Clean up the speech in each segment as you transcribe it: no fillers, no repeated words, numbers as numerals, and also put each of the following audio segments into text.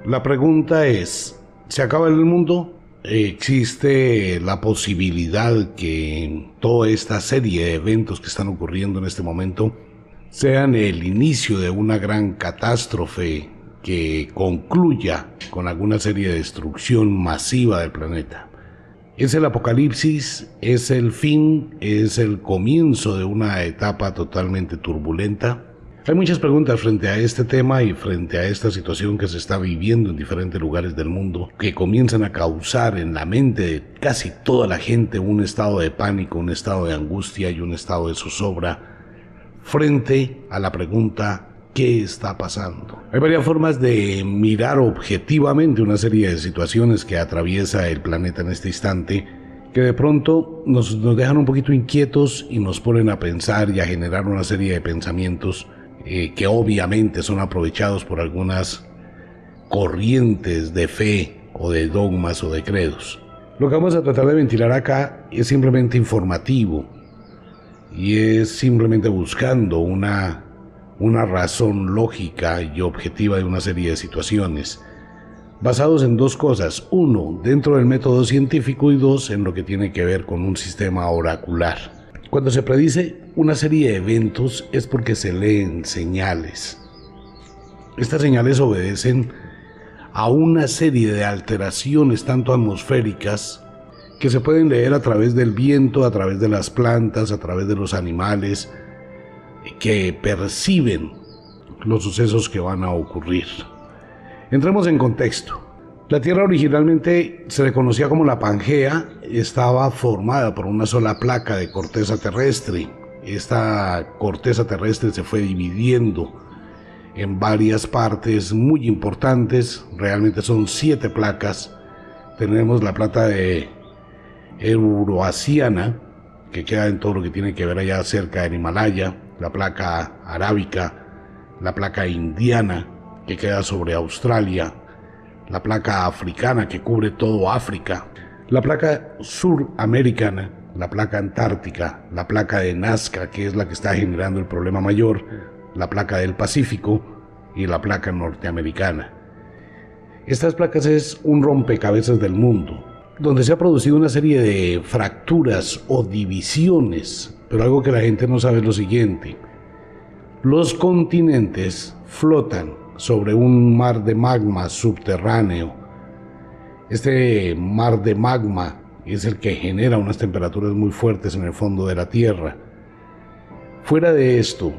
La pregunta es, ¿se acaba el mundo? ¿Existe la posibilidad que toda esta serie de eventos que están ocurriendo en este momento sean el inicio de una gran catástrofe que concluya con alguna serie de destrucción masiva del planeta? ¿Es el apocalipsis? ¿Es el fin? ¿Es el comienzo de una etapa totalmente turbulenta? Hay muchas preguntas frente a este tema y frente a esta situación que se está viviendo en diferentes lugares del mundo, que comienzan a causar en la mente de casi toda la gente un estado de pánico, un estado de angustia y un estado de zozobra frente a la pregunta: ¿qué está pasando? Hay varias formas de mirar objetivamente una serie de situaciones que atraviesa el planeta en este instante, que de pronto nos dejan un poquito inquietos y nos ponen a pensar y a generar una serie de pensamientos que obviamente son aprovechados por algunas corrientes de fe o de dogmas o de credos. Lo que vamos a tratar de ventilar acá es simplemente informativo y es simplemente buscando una razón lógica y objetiva de una serie de situaciones, basados en dos cosas: uno, dentro del método científico, y dos, en lo que tiene que ver con un sistema oracular. Cuando se predice una serie de eventos es porque se leen señales. Estas señales obedecen a una serie de alteraciones tanto atmosféricas que se pueden leer a través del viento, a través de las plantas, a través de los animales que perciben los sucesos que van a ocurrir. Entremos en contexto. La Tierra originalmente se le conocía como la Pangea, estaba formada por una sola placa de corteza terrestre. Esta corteza terrestre se fue dividiendo en varias partes muy importantes, realmente son 7 placas. Tenemos la placa de Euroasiana, que queda en todo lo que tiene que ver allá cerca del Himalaya, la placa arábica, la placa indiana, que queda sobre Australia, la placa africana, que cubre todo África, la placa suramericana, la placa antártica, la placa de Nazca, que es la que está generando el problema mayor, la placa del Pacífico y la placa norteamericana. Estas placas es un rompecabezas del mundo, donde se ha producido una serie de fracturas o divisiones, pero algo que la gente no sabe es lo siguiente: los continentes flotan sobre un mar de magma subterráneo. Este mar de magma es el que genera unas temperaturas muy fuertes en el fondo de la Tierra. Fuera de esto,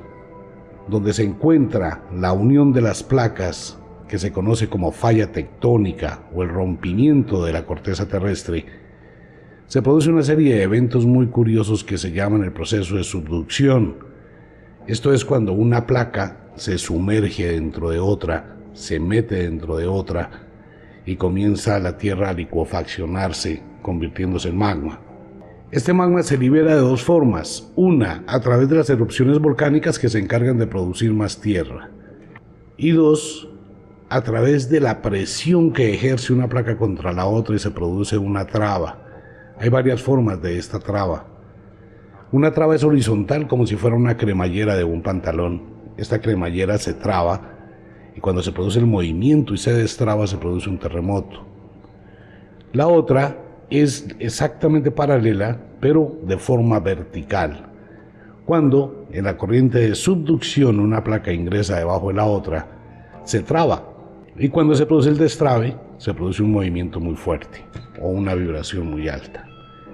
donde se encuentra la unión de las placas, que se conoce como falla tectónica o el rompimiento de la corteza terrestre, se produce una serie de eventos muy curiosos que se llaman el proceso de subducción. Esto es cuando una placa se sumerge dentro de otra, se mete dentro de otra y comienza la Tierra a licuefaccionarse, convirtiéndose en magma. Este magma se libera de dos formas: una, a través de las erupciones volcánicas que se encargan de producir más tierra, y dos, a través de la presión que ejerce una placa contra la otra y se produce una traba. Hay varias formas de esta traba. Una traba es horizontal, como si fuera una cremallera de un pantalón. Esta cremallera se traba y cuando se produce el movimiento y se destraba se produce un terremoto. La otra es exactamente paralela, pero de forma vertical. Cuando en la corriente de subducción una placa ingresa debajo de la otra, se traba, y cuando se produce el destrabe se produce un movimiento muy fuerte o una vibración muy alta.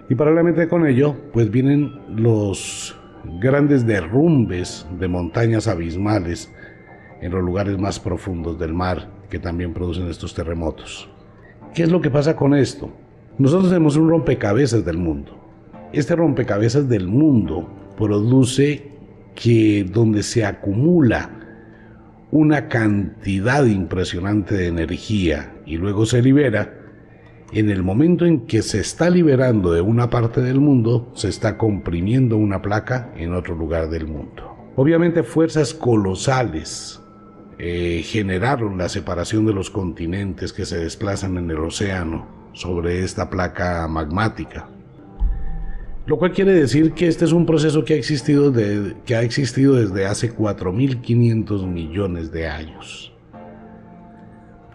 Y paralelamente con ello, pues vienen los grandes derrumbes de montañas abismales en los lugares más profundos del mar, que también producen estos terremotos. ¿Qué es lo que pasa con esto? Nosotros tenemos un rompecabezas del mundo. Este rompecabezas del mundo produce que donde se acumula una cantidad impresionante de energía y luego se libera, en el momento en que se está liberando de una parte del mundo, se está comprimiendo una placa en otro lugar del mundo. Obviamente fuerzas colosales generaron la separación de los continentes que se desplazan en el océano sobre esta placa magmática. Lo cual quiere decir que este es un proceso que ha existido desde hace 4.500 millones de años.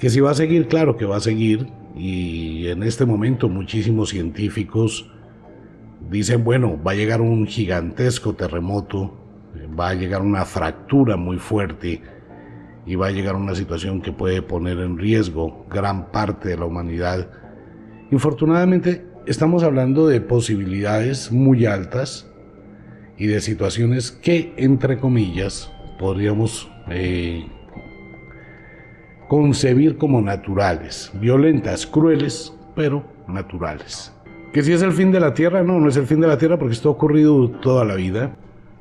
Que si va a seguir, claro que va a seguir, y en este momento muchísimos científicos dicen, bueno, va a llegar un gigantesco terremoto, va a llegar una fractura muy fuerte y va a llegar una situación que puede poner en riesgo gran parte de la humanidad. Infortunadamente, estamos hablando de posibilidades muy altas y de situaciones que, entre comillas, podríamos concebir como naturales, violentas, crueles, pero naturales. ¿Que si es el fin de la Tierra? No, no es el fin de la Tierra, porque esto ha ocurrido toda la vida.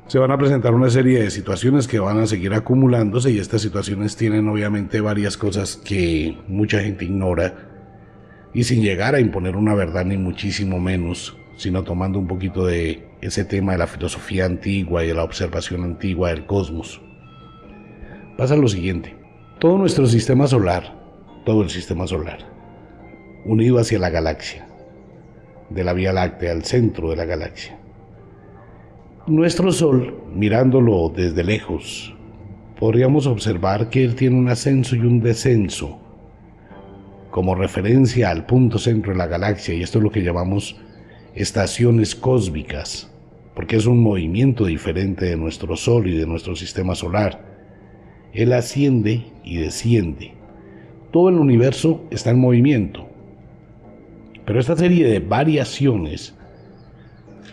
Se van a presentar una serie de situaciones que van a seguir acumulándose, y estas situaciones tienen obviamente varias cosas que mucha gente ignora, y sin llegar a imponer una verdad ni muchísimo menos, sino tomando un poquito de ese tema de la filosofía antigua y de la observación antigua del cosmos. Pasa lo siguiente: todo nuestro sistema solar, todo el sistema solar, unido hacia la galaxia, de la Vía Láctea al centro de la galaxia. Nuestro Sol, mirándolo desde lejos, podríamos observar que él tiene un ascenso y un descenso como referencia al punto centro de la galaxia, y esto es lo que llamamos estaciones cósmicas, porque es un movimiento diferente de nuestro Sol y de nuestro sistema solar. Él asciende y desciende. Todo el universo está en movimiento, pero esta serie de variaciones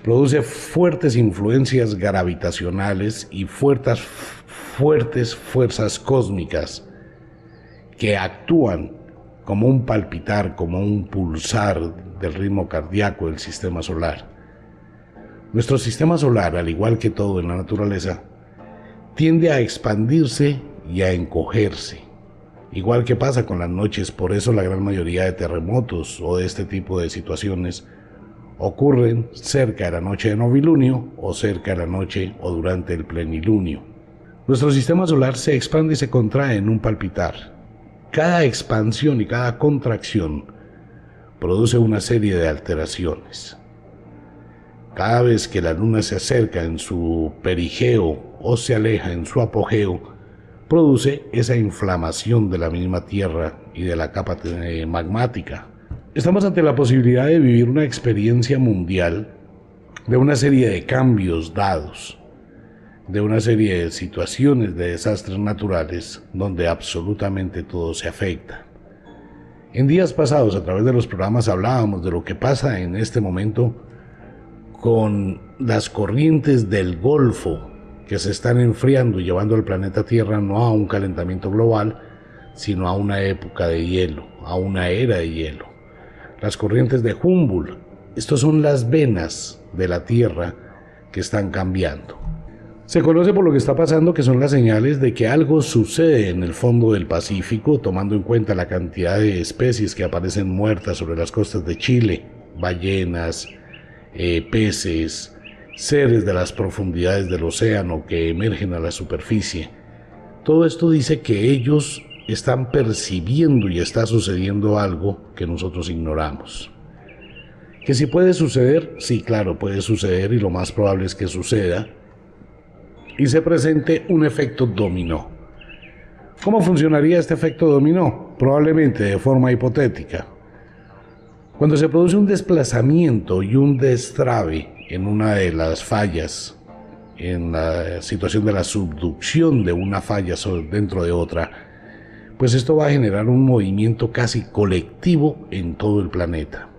produce fuertes influencias gravitacionales y fuertes fuerzas cósmicas que actúan como un palpitar, como un pulsar del ritmo cardíaco del sistema solar. Nuestro sistema solar, al igual que todo en la naturaleza, tiende a expandirse y a encogerse, igual que pasa con las noches. Por eso la gran mayoría de terremotos o de este tipo de situaciones ocurren cerca de la noche de novilunio o cerca de la noche o durante el plenilunio. Nuestro sistema solar se expande y se contrae en un palpitar. Cada expansión y cada contracción produce una serie de alteraciones. Cada vez que la luna se acerca en su perigeo o se aleja en su apogeo, produce esa inflamación de la misma Tierra y de la capa magmática. Estamos ante la posibilidad de vivir una experiencia mundial de una serie de cambios dados, de una serie de situaciones de desastres naturales donde absolutamente todo se afecta. En días pasados, a través de los programas, hablábamos de lo que pasa en este momento con las corrientes del Golfo que se están enfriando y llevando al planeta Tierra no a un calentamiento global, sino a una época de hielo, a una era de hielo. Las corrientes de Humboldt, estos son las venas de la Tierra que están cambiando. Se conoce por lo que está pasando que son las señales de que algo sucede en el fondo del Pacífico, tomando en cuenta la cantidad de especies que aparecen muertas sobre las costas de Chile, ballenas, peces, seres de las profundidades del océano que emergen a la superficie. Todo esto dice que ellos están percibiendo y está sucediendo algo que nosotros ignoramos. ¿Que si puede suceder? Sí, claro, puede suceder, y lo más probable es que suceda y se presente un efecto dominó. ¿Cómo funcionaría este efecto dominó? Probablemente de forma hipotética. Cuando se produce un desplazamiento y un destrave en una de las fallas, en la situación de la subducción de una falla dentro de otra, pues esto va a generar un movimiento casi colectivo en todo el planeta.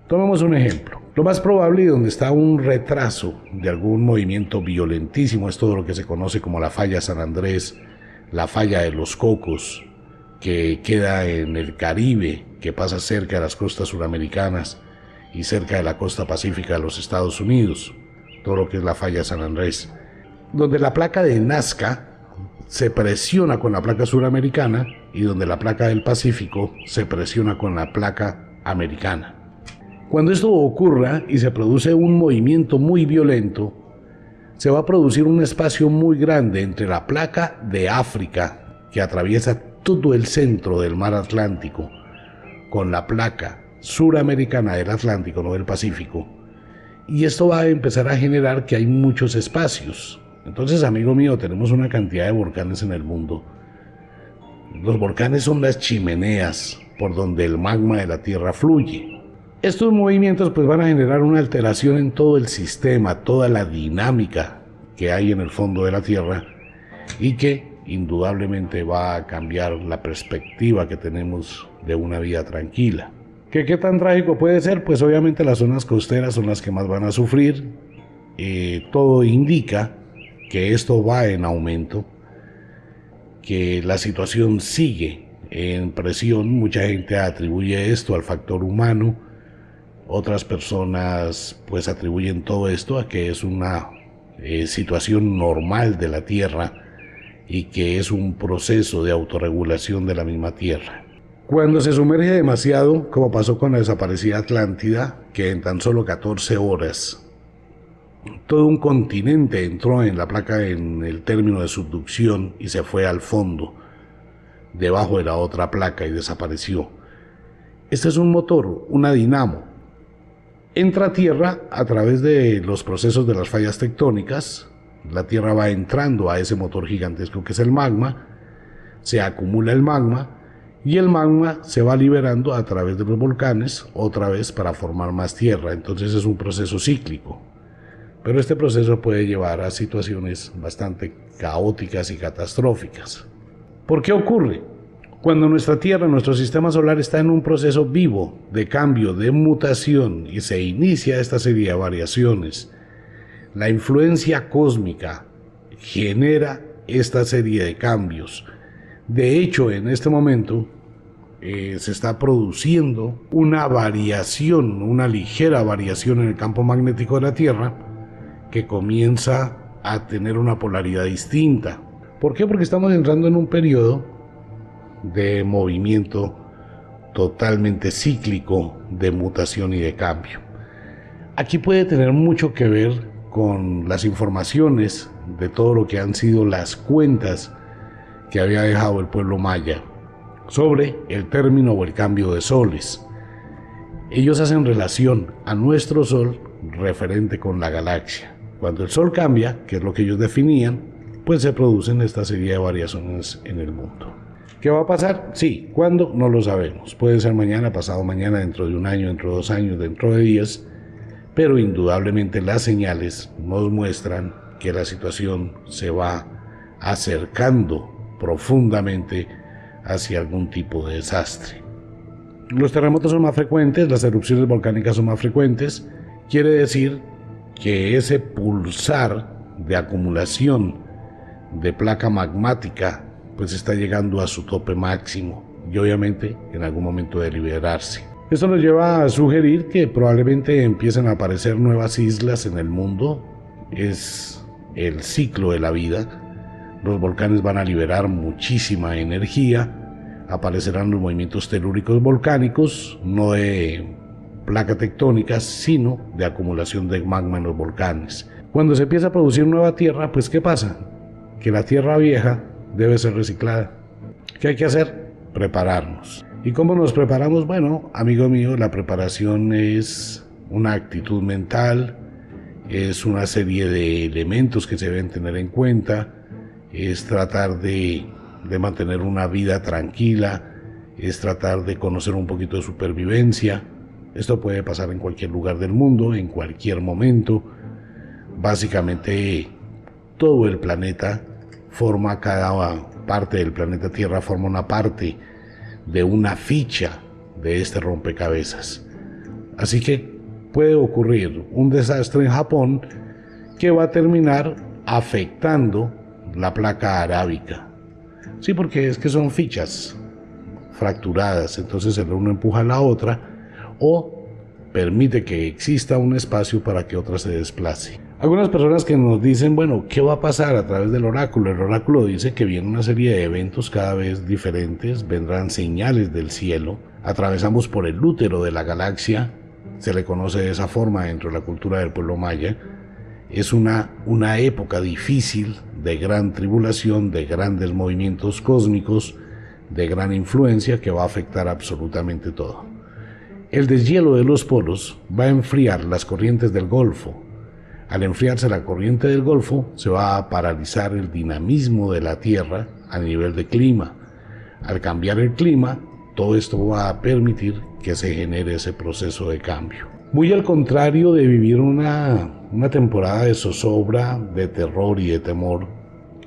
Tomemos un ejemplo. Lo más probable, y donde está un retraso de algún movimiento violentísimo, es todo lo que se conoce como la falla San Andrés, la falla de los Cocos, que queda en el Caribe, que pasa cerca de las costas suramericanas y cerca de la costa pacífica de los Estados Unidos, todo lo que es la falla San Andrés, donde la placa de Nazca se presiona con la placa suramericana y donde la placa del Pacífico se presiona con la placa americana. Cuando esto ocurra y se produce un movimiento muy violento, se va a producir un espacio muy grande entre la placa de África, que atraviesa todo el centro del mar Atlántico, con la placa suramericana del Atlántico, no del Pacífico, y esto va a empezar a generar que hay muchos espacios. Entonces, amigo mío, tenemos una cantidad de volcanes en el mundo Los volcanes son las chimeneas por donde el magma de la Tierra fluye. Estos movimientos pues van a generar una alteración en todo el sistema, toda la dinámica que hay en el fondo de la Tierra y que indudablemente va a cambiar la perspectiva que tenemos de una vida tranquila. ¿Qué tan trágico puede ser? Pues obviamente las zonas costeras son las que más van a sufrir. Todo indica que esto va en aumento, que la situación sigue en presión. Mucha gente atribuye esto al factor humano, otras personas pues atribuyen todo esto a que es una situación normal de la Tierra y que es un proceso de autorregulación de la misma Tierra. Cuando se sumerge demasiado, como pasó con la desaparecida Atlántida, que en tan solo 14 horas todo un continente entró en la placa en el término de subducción y se fue al fondo, debajo de la otra placa y desapareció. Este es un motor, una dinamo. Entra a tierra a través de los procesos de las fallas tectónicas. La Tierra va entrando a ese motor gigantesco que es el magma, se acumula el magma y el magma se va liberando a través de los volcanes otra vez para formar más tierra. Entonces es un proceso cíclico, pero este proceso puede llevar a situaciones bastante caóticas y catastróficas. ¿Por qué ocurre? Cuando nuestra Tierra, nuestro sistema solar está en un proceso vivo de cambio, de mutación y se inicia esta serie de variaciones, la influencia cósmica genera esta serie de cambios. De hecho, en este momento se está produciendo una variación, una ligera variación en el campo magnético de la Tierra que comienza a tener una polaridad distinta. ¿Por qué? Porque estamos entrando en un periodo de movimiento totalmente cíclico, de mutación y de cambio. Aquí puede tener mucho que ver con las informaciones de todo lo que han sido las cuentas que había dejado el pueblo maya sobre el término o el cambio de soles. Ellos hacen relación a nuestro sol referente con la galaxia. Cuando el sol cambia, que es lo que ellos definían, pues se producen esta serie de variaciones en el mundo. ¿Qué va a pasar? Sí, ¿cuándo? No lo sabemos. Puede ser mañana, pasado mañana, dentro de un año, dentro de 2 años, dentro de días, pero indudablemente las señales nos muestran que la situación se va acercando profundamente hacia algún tipo de desastre. Los terremotos son más frecuentes, las erupciones volcánicas son más frecuentes, quiere decir que ese pulsar de acumulación de placa magmática pues está llegando a su tope máximo y obviamente en algún momento de liberarse. Esto nos lleva a sugerir que probablemente empiecen a aparecer nuevas islas en el mundo. Es el ciclo de la vida. Los volcanes van a liberar muchísima energía, aparecerán los movimientos telúricos volcánicos, no de placa tectónicas, sino de acumulación de magma en los volcanes. Cuando se empieza a producir nueva tierra, pues ¿qué pasa? Que la tierra vieja debe ser reciclada. ¿Qué hay que hacer? Prepararnos. ¿Y cómo nos preparamos? Bueno, amigo mío, la preparación es una actitud mental, es una serie de elementos que se deben tener en cuenta, es tratar de mantener una vida tranquila, es tratar de conocer un poquito de supervivencia. Esto puede pasar en cualquier lugar del mundo, en cualquier momento. Básicamente todo el planeta forma, cada parte del planeta Tierra forma una parte de una ficha de este rompecabezas. Así que puede ocurrir un desastre en Japón que va a terminar afectando la placa arábica. Sí, porque es que son fichas fracturadas, entonces el uno empuja a la otra o permite que exista un espacio para que otra se desplace. Algunas personas que nos dicen, bueno, ¿qué va a pasar a través del oráculo? El oráculo dice que viene una serie de eventos cada vez diferentes, vendrán señales del cielo, atravesamos por el útero de la galaxia, se le conoce de esa forma dentro de la cultura del pueblo maya. Es una época difícil, de gran tribulación, de grandes movimientos cósmicos, de gran influencia que va a afectar absolutamente todo. El deshielo de los polos va a enfriar las corrientes del Golfo. Al enfriarse la corriente del Golfo, se va a paralizar el dinamismo de la Tierra a nivel de clima. Al cambiar el clima, todo esto va a permitir que se genere ese proceso de cambio. Muy al contrario de vivir una temporada de zozobra, de terror y de temor,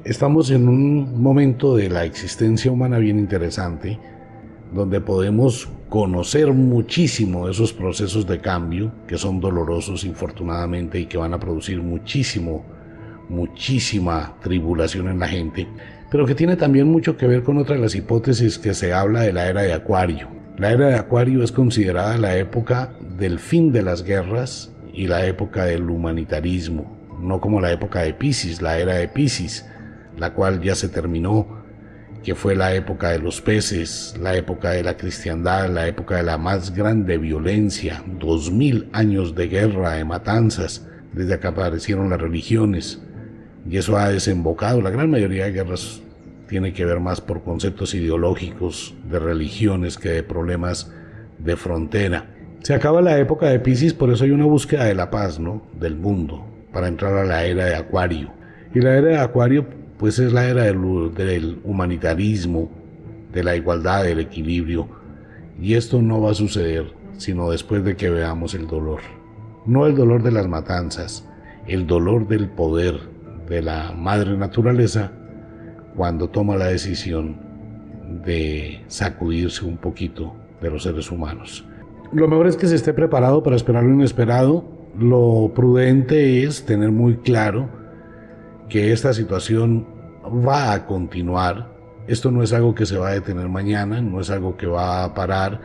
estamos en un momento de la existencia humana bien interesante, donde podemos conocer muchísimo de esos procesos de cambio que son dolorosos infortunadamente y que van a producir muchísima tribulación en la gente, pero que tiene también mucho que ver con otra de las hipótesis que se habla de la era de Acuario. La era de Acuario es considerada la época del fin de las guerras y la época del humanitarismo, no como la época de Piscis, la era de Piscis, la cual ya se terminó, que fue la época de los peces, la época de la cristiandad, la época de la más grande violencia, 2000 años de guerra, de matanzas, desde que aparecieron las religiones, y eso ha desembocado. La gran mayoría de guerras tiene que ver más por conceptos ideológicos de religiones que de problemas de frontera. Se acaba la época de Piscis, por eso hay una búsqueda de la paz, ¿no?, del mundo, para entrar a la era de Acuario. Y la era de Acuario, pues es la era del humanitarismo, de la igualdad, del equilibrio. Y esto no va a suceder sino después de que veamos el dolor. No el dolor de las matanzas, el dolor del poder de la madre naturaleza cuando toma la decisión de sacudirse un poquito de los seres humanos. Lo mejor es que se esté preparado para esperar lo inesperado. Lo prudente es tener muy claro que esta situación va a continuar. Esto no es algo que se va a detener mañana, no es algo que va a parar,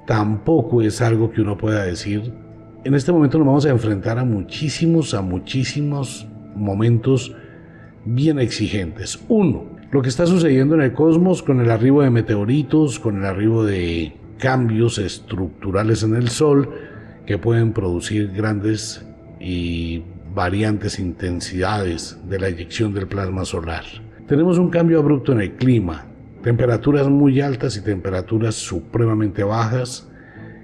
tampoco es algo que uno pueda decir. En este momento nos vamos a enfrentar a muchísimos momentos bien exigentes. Uno, lo que está sucediendo en el cosmos con el arribo de meteoritos, con el arribo de cambios estructurales en el Sol que pueden producir grandes y variantes intensidades de la eyección del plasma solar. Tenemos un cambio abrupto en el clima, temperaturas muy altas y temperaturas supremamente bajas,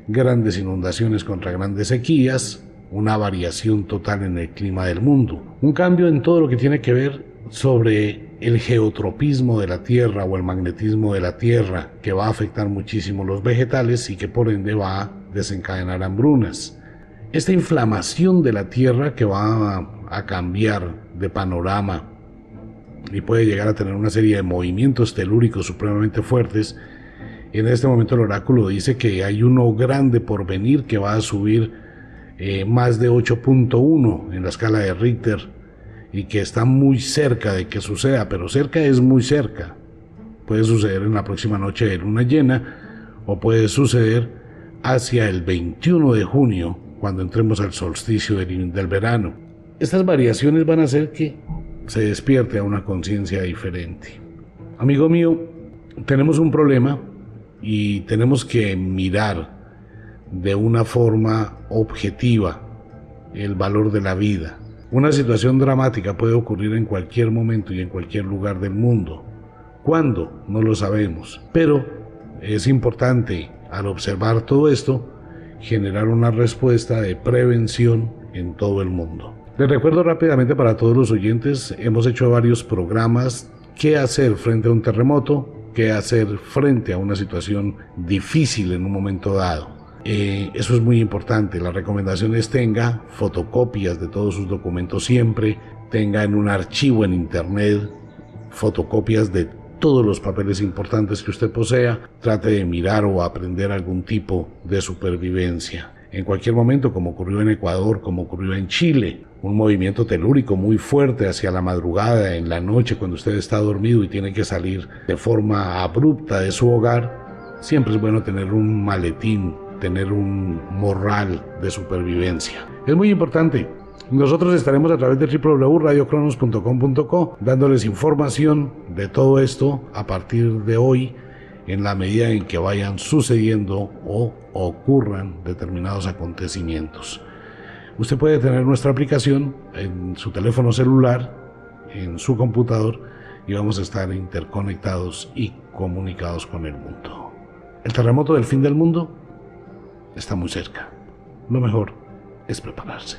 grandes inundaciones contra grandes sequías, una variación total en el clima del mundo, un cambio en todo lo que tiene que ver sobre el geotropismo de la Tierra o el magnetismo de la Tierra, que va a afectar muchísimo los vegetales y que por ende va a desencadenar hambrunas. Esta inflamación de la Tierra que va a cambiar de panorama y puede llegar a tener una serie de movimientos telúricos supremamente fuertes. En este momento el oráculo dice que hay uno grande por venir que va a subir más de 8.1 en la escala de Richter y que está muy cerca de que suceda, pero cerca es muy cerca. Puede suceder en la próxima noche de luna llena o puede suceder hacia el 21 de junio cuando entremos al solsticio del verano. Estas variaciones van a hacer que se despierte a una conciencia diferente. Amigo mío, tenemos un problema y tenemos que mirar de una forma objetiva el valor de la vida. Una situación dramática puede ocurrir en cualquier momento y en cualquier lugar del mundo. ¿Cuándo? No lo sabemos, pero es importante al observar todo esto generar una respuesta de prevención en todo el mundo. Les recuerdo rápidamente para todos los oyentes, hemos hecho varios programas: qué hacer frente a un terremoto, qué hacer frente a una situación difícil en un momento dado. Eso es muy importante. La recomendación es tenga fotocopias de todos sus documentos siempre, tenga en un archivo en internet fotocopias de todos los papeles importantes que usted posea, trate de mirar o aprender algún tipo de supervivencia. En cualquier momento, como ocurrió en Ecuador, como ocurrió en Chile, un movimiento telúrico muy fuerte hacia la madrugada, en la noche, cuando usted está dormido y tiene que salir de forma abrupta de su hogar, siempre es bueno tener un maletín, tener un morral de supervivencia. Es muy importante. Nosotros estaremos a través de www.radiocronos.com.co dándoles información de todo esto a partir de hoy, en la medida en que vayan sucediendo o ocurran determinados acontecimientos. Usted puede tener nuestra aplicación en su teléfono celular, en su computador, y vamos a estar interconectados y comunicados con el mundo. El terremoto del fin del mundo está muy cerca. Lo mejor es prepararse.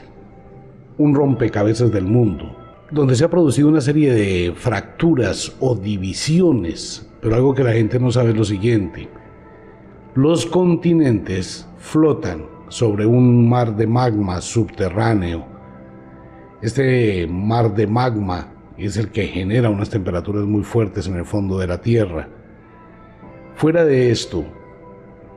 Un rompecabezas del mundo donde se ha producido una serie de fracturas o divisiones, pero algo que la gente no sabe es lo siguiente: los continentes flotan sobre un mar de magma subterráneo. Este mar de magma es el que genera unas temperaturas muy fuertes en el fondo de la Tierra. Fuera de esto,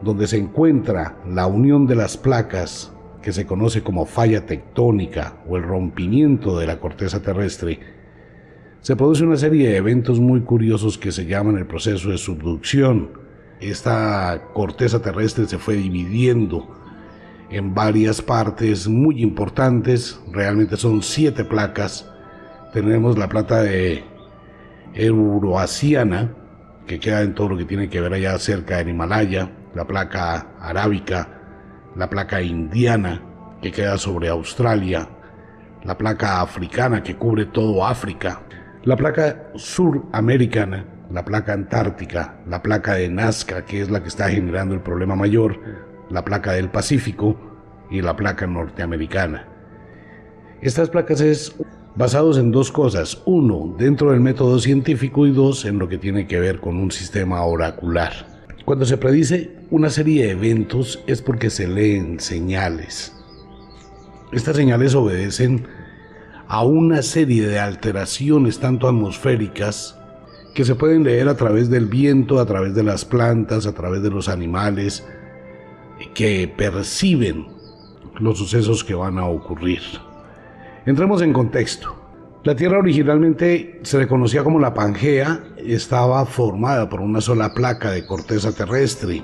donde se encuentra la unión de las placas, que se conoce como falla tectónica o el rompimiento de la corteza terrestre, se produce una serie de eventos muy curiosos que se llaman el proceso de subducción. Esta corteza terrestre se fue dividiendo en varias partes muy importantes, realmente son 7 placas. Tenemos la placa de Euroasiana, que queda en todo lo que tiene que ver allá cerca del Himalaya, la placa arábica, la placa indiana, que queda sobre Australia, la placa africana, que cubre todo África, la placa suramericana, la placa antártica, la placa de Nazca, que es la que está generando el problema mayor, la placa del Pacífico y la placa norteamericana. Estas placas es basados en 2 cosas: 1, dentro del método científico, y 2, en lo que tiene que ver con un sistema oracular. Cuando se predice una serie de eventos es porque se leen señales. Estas señales obedecen a una serie de alteraciones tanto atmosféricas que se pueden leer a través del viento, a través de las plantas, a través de los animales que perciben los sucesos que van a ocurrir. Entremos en contexto. La Tierra originalmente se le conocía como la Pangea, estaba formada por una sola placa de corteza terrestre.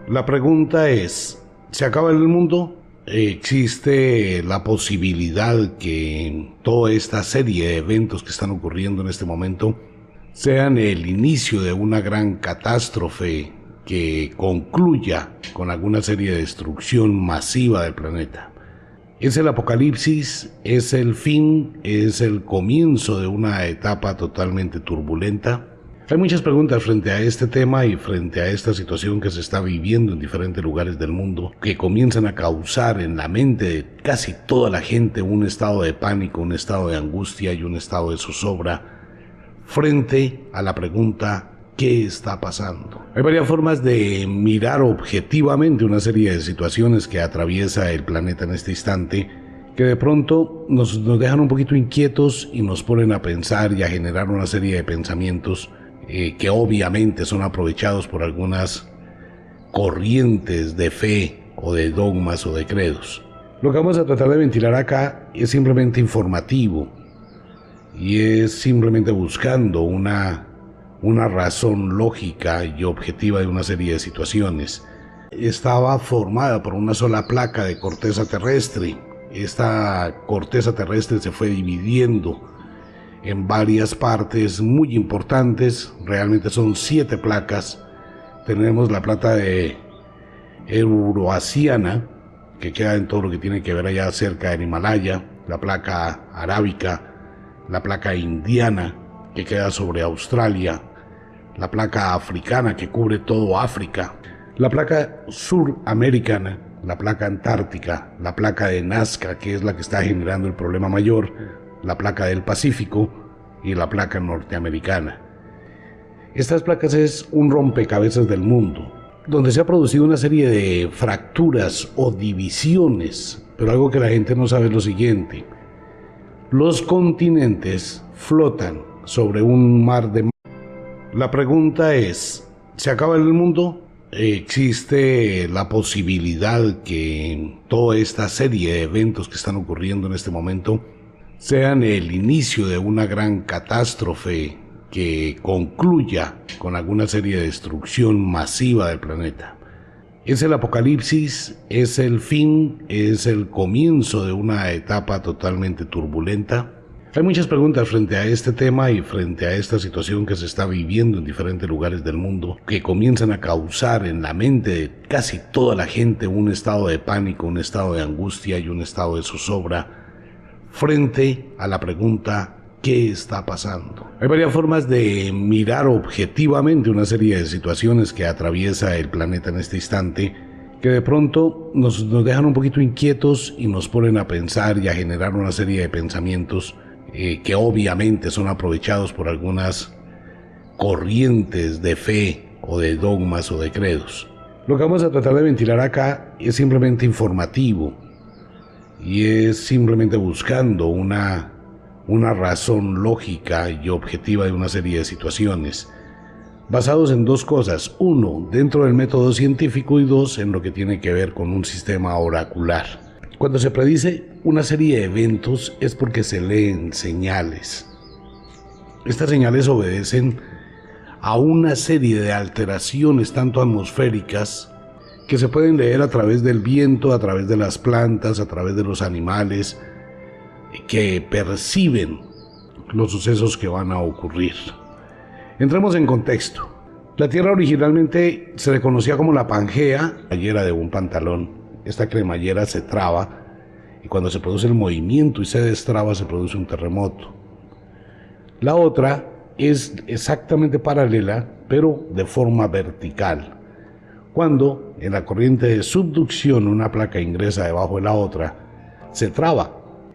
La pregunta es: ¿se acaba el mundo? ¿Existe la posibilidad que toda esta serie de eventos que están ocurriendo en este momento sean el inicio de una gran catástrofe que concluya con alguna serie de destrucción masiva del planeta? ¿Es el apocalipsis? ¿Es el fin? ¿Es el comienzo de una etapa totalmente turbulenta? Hay muchas preguntas frente a este tema y frente a esta situación que se está viviendo en diferentes lugares del mundo, que comienzan a causar en la mente de casi toda la gente un estado de pánico, un estado de angustia y un estado de zozobra frente a la pregunta: ¿qué está pasando? Hay varias formas de mirar objetivamente una serie de situaciones que atraviesa el planeta en este instante, que de pronto nos dejan un poquito inquietos y nos ponen a pensar y a generar una serie de pensamientos que obviamente son aprovechados por algunas corrientes de fe o de dogmas o de credos. Lo que vamos a tratar de ventilar acá es simplemente informativo y es simplemente buscando una razón lógica y objetiva de una serie de situaciones. Estaba formada por una sola placa de corteza terrestre. Esta corteza terrestre se fue dividiendo en varias partes muy importantes, realmente son 7 placas. Tenemos la placa de Euroasiana, que queda en todo lo que tiene que ver allá cerca del Himalaya, la placa arábica, la placa indiana, que queda sobre Australia, la placa africana, que cubre todo África, la placa suramericana, la placa antártica, la placa de Nazca, que es la que está generando el problema mayor, la placa del Pacífico y la placa norteamericana. Estas placas es un rompecabezas del mundo, donde se ha producido una serie de fracturas o divisiones, pero algo que la gente no sabe es lo siguiente: los continentes flotan sobre un mar de... La pregunta es: ¿se acaba el mundo? ¿Existe la posibilidad que toda esta serie de eventos que están ocurriendo en este momento sean el inicio de una gran catástrofe que concluya con alguna serie de destrucción masiva del planeta? ¿Es el apocalipsis? ¿Es el fin? ¿Es el comienzo de una etapa totalmente turbulenta? Hay muchas preguntas frente a este tema y frente a esta situación que se está viviendo en diferentes lugares del mundo, que comienzan a causar en la mente de casi toda la gente un estado de pánico, un estado de angustia y un estado de zozobra frente a la pregunta: ¿qué está pasando? Hay varias formas de mirar objetivamente una serie de situaciones que atraviesa el planeta en este instante, que de pronto nos dejan un poquito inquietos y nos ponen a pensar y a generar una serie de pensamientos que obviamente son aprovechados por algunas corrientes de fe o de dogmas o de credos. Lo que vamos a tratar de ventilar acá es simplemente informativo y es simplemente buscando una razón lógica y objetiva de una serie de situaciones, basados en dos cosas: uno, dentro del método científico, y dos, en lo que tiene que ver con un sistema oracular. Cuando se predice una serie de eventos es porque se leen señales. Estas señales obedecen a una serie de alteraciones tanto atmosféricas que se pueden leer a través del viento, a través de las plantas, a través de los animales que perciben los sucesos que van a ocurrir. Entremos en contexto. La Tierra originalmente se le conocía como la Pangea, cremallera de un pantalón. Esta cremallera se traba y cuando se produce el movimiento y se destraba se produce un terremoto. La otra es exactamente paralela, pero de forma vertical. Cuando en la corriente de subducción una placa ingresa debajo de la otra, se traba.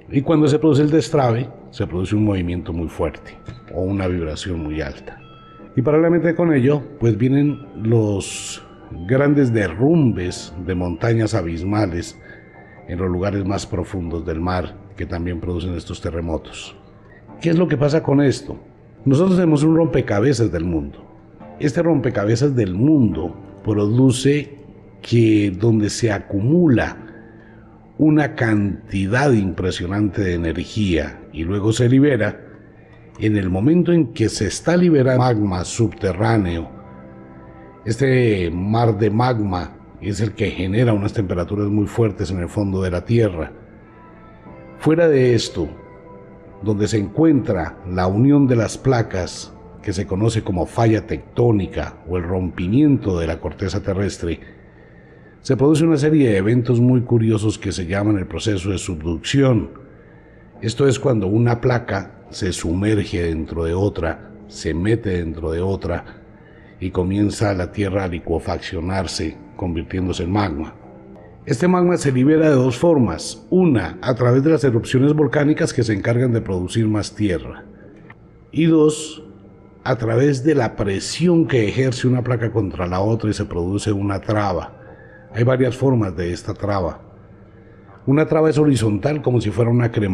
Y cuando se produce el destrabe, se produce un movimiento muy fuerte o una vibración muy alta. Y paralelamente con ello, pues vienen los grandes derrumbes de montañas abismales en los lugares más profundos del mar, que también producen estos terremotos. ¿Qué es lo que pasa con esto? Nosotros tenemos un rompecabezas del mundo. Este rompecabezas del mundo produce que donde se acumula una cantidad impresionante de energía y luego se libera, en el momento en que se está liberando magma subterráneo, este mar de magma es el que genera unas temperaturas muy fuertes en el fondo de la Tierra. Fuera de esto, donde se encuentra la unión de las placas, que se conoce como falla tectónica o el rompimiento de la corteza terrestre, se produce una serie de eventos muy curiosos que se llaman el proceso de subducción. Esto es cuando una placa se sumerge dentro de otra, se mete dentro de otra y comienza la Tierra a licuefaccionarse, convirtiéndose en magma. Este magma se libera de dos formas: una, a través de las erupciones volcánicas que se encargan de producir más tierra, y dos, a través de la presión que ejerce una placa contra la otra y se produce una traba. Hay varias formas de esta traba. Una traba es horizontal, como si fuera una crema.